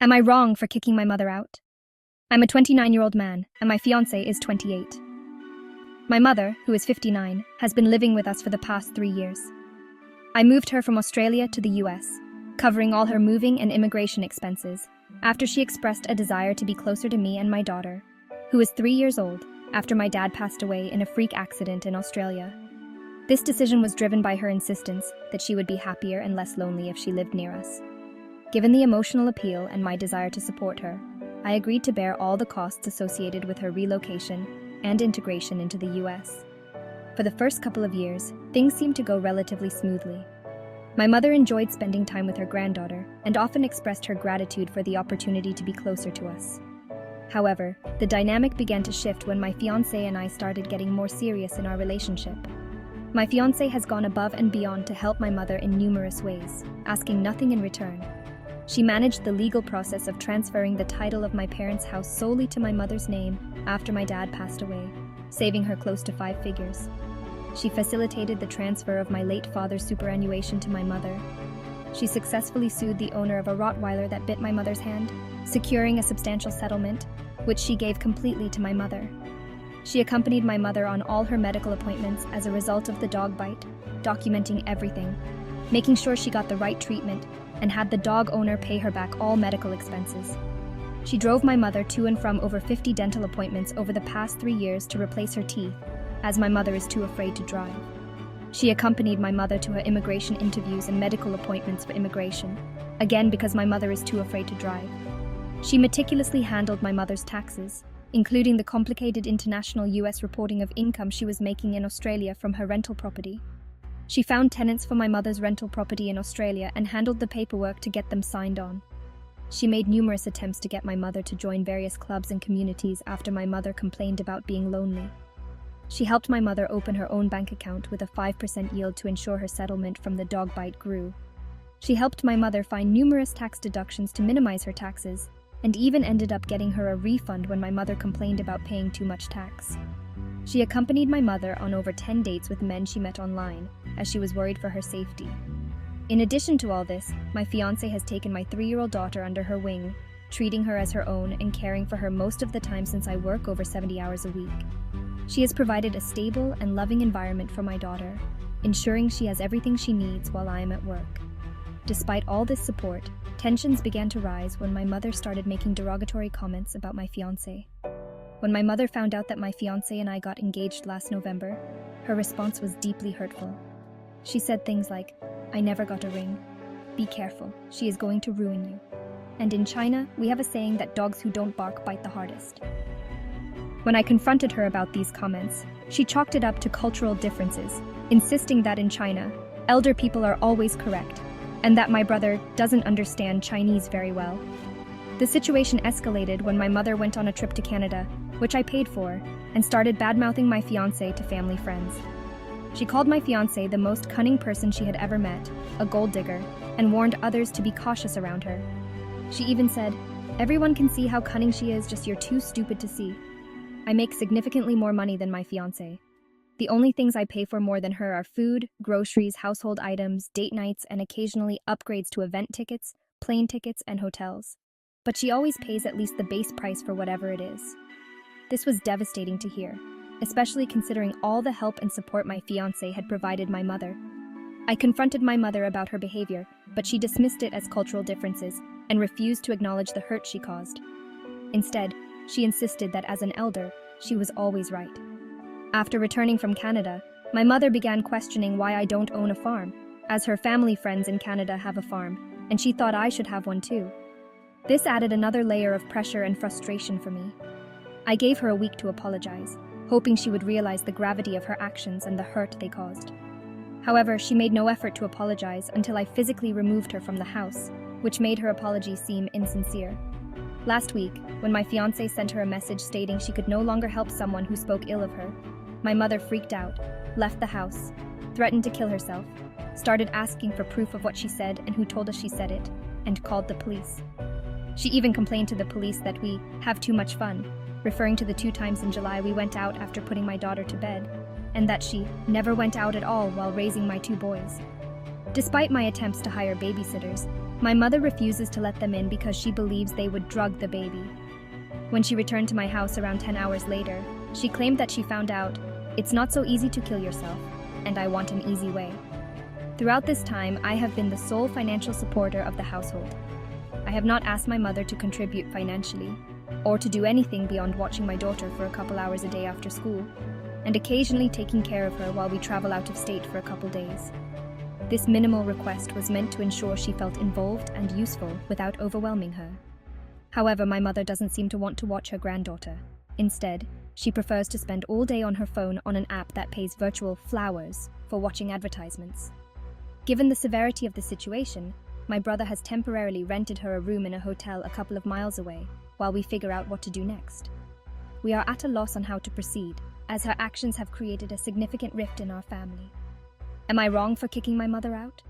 Am I wrong for kicking my mother out? I'm a 29-year-old man, and my fiancé is 28. My mother, who is 59, has been living with us for the past 3 years. I moved her from Australia to the US, covering all her moving and immigration expenses, after she expressed a desire to be closer to me and my daughter, who is 3 years old, after my dad passed away in a freak accident in Australia. This decision was driven by her insistence that she would be happier and less lonely if she lived near us. Given the emotional appeal and my desire to support her, I agreed to bear all the costs associated with her relocation and integration into the US. For the first couple of years, things seemed to go relatively smoothly. My mother enjoyed spending time with her granddaughter and often expressed her gratitude for the opportunity to be closer to us. However, the dynamic began to shift when my fiancé and I started getting more serious in our relationship. My fiancé has gone above and beyond to help my mother in numerous ways, asking nothing in return. She managed the legal process of transferring the title of my parents' house solely to my mother's name after my dad passed away, saving her close to 5 figures. She facilitated the transfer of my late father's superannuation to my mother. She successfully sued the owner of a Rottweiler that bit my mother's hand, securing a substantial settlement, which she gave completely to my mother. She accompanied my mother on all her medical appointments as a result of the dog bite, documenting everything, making sure she got the right treatment, and had the dog owner pay her back all medical expenses. She drove my mother to and from over 50 dental appointments over the past 3 years to replace her teeth, as my mother is too afraid to drive. She accompanied my mother to her immigration interviews and medical appointments for immigration, again because my mother is too afraid to drive. She meticulously handled my mother's taxes, including the complicated international US reporting of income she was making in Australia from her rental property. She found tenants for my mother's rental property in Australia and handled the paperwork to get them signed on. She made numerous attempts to get my mother to join various clubs and communities after my mother complained about being lonely. She helped my mother open her own bank account with a 5% yield to ensure her settlement from the dog bite grew. She helped my mother find numerous tax deductions to minimize her taxes, and even ended up getting her a refund when my mother complained about paying too much tax. She accompanied my mother on over 10 dates with men she met online, as she was worried for her safety. In addition to all this, my fiancé has taken my 3-year-old daughter under her wing, treating her as her own and caring for her most of the time since I work over 70 hours a week. She has provided a stable and loving environment for my daughter, ensuring she has everything she needs while I am at work. Despite all this support, tensions began to rise when my mother started making derogatory comments about my fiancé. When my mother found out that my fiancé and I got engaged last November, her response was deeply hurtful. She said things like, "I never got a ring. Be careful, she is going to ruin you." And in China, we have a saying that dogs who don't bark bite the hardest. When I confronted her about these comments, she chalked it up to cultural differences, insisting that in China, elder people are always correct, and that my brother doesn't understand Chinese very well. The situation escalated when my mother went on a trip to Canada, which I paid for, and started bad-mouthing my fiancé to family friends. She called my fiancé the most cunning person she had ever met, a gold digger, and warned others to be cautious around her. She even said, "Everyone can see how cunning she is, just you're too stupid to see." I make significantly more money than my fiancé. The only things I pay for more than her are food, groceries, household items, date nights, and occasionally upgrades to event tickets, plane tickets, and hotels. But she always pays at least the base price for whatever it is. This was devastating to hear, especially considering all the help and support my fiancé had provided my mother. I confronted my mother about her behavior, but she dismissed it as cultural differences and refused to acknowledge the hurt she caused. Instead, she insisted that as an elder, she was always right. After returning from Canada, my mother began questioning why I don't own a farm, as her family friends in Canada have a farm, and she thought I should have one too. This added another layer of pressure and frustration for me. I gave her a week to apologize, hoping she would realize the gravity of her actions and the hurt they caused. However, she made no effort to apologize until I physically removed her from the house, which made her apology seem insincere. Last week, when my fiancé sent her a message stating she could no longer help someone who spoke ill of her, my mother freaked out, left the house, threatened to kill herself, started asking for proof of what she said and who told us she said it, and called the police. She even complained to the police that we have too much fun, referring to the 2 times in July we went out after putting my daughter to bed, and that she never went out at all while raising my 2 boys. Despite my attempts to hire babysitters, My mother refuses to let them in because she believes they would drug the baby. When she returned to my house around 10 hours later, she claimed that she found out, "It's not so easy to kill yourself, and I want an easy way." Throughout this time, I have been the sole financial supporter of the household. I have not asked my mother to contribute financially, or to do anything beyond watching my daughter for a couple hours a day after school, and occasionally taking care of her while we travel out of state for a couple days. This minimal request was meant to ensure she felt involved and useful without overwhelming her. However, my mother doesn't seem to want to watch her granddaughter. Instead, she prefers to spend all day on her phone on an app that pays virtual flowers for watching advertisements. Given the severity of the situation, my brother has temporarily rented her a room in a hotel a couple of miles away while we figure out what to do next. We are at a loss on how to proceed, as her actions have created a significant rift in our family. Am I wrong for kicking my mother out?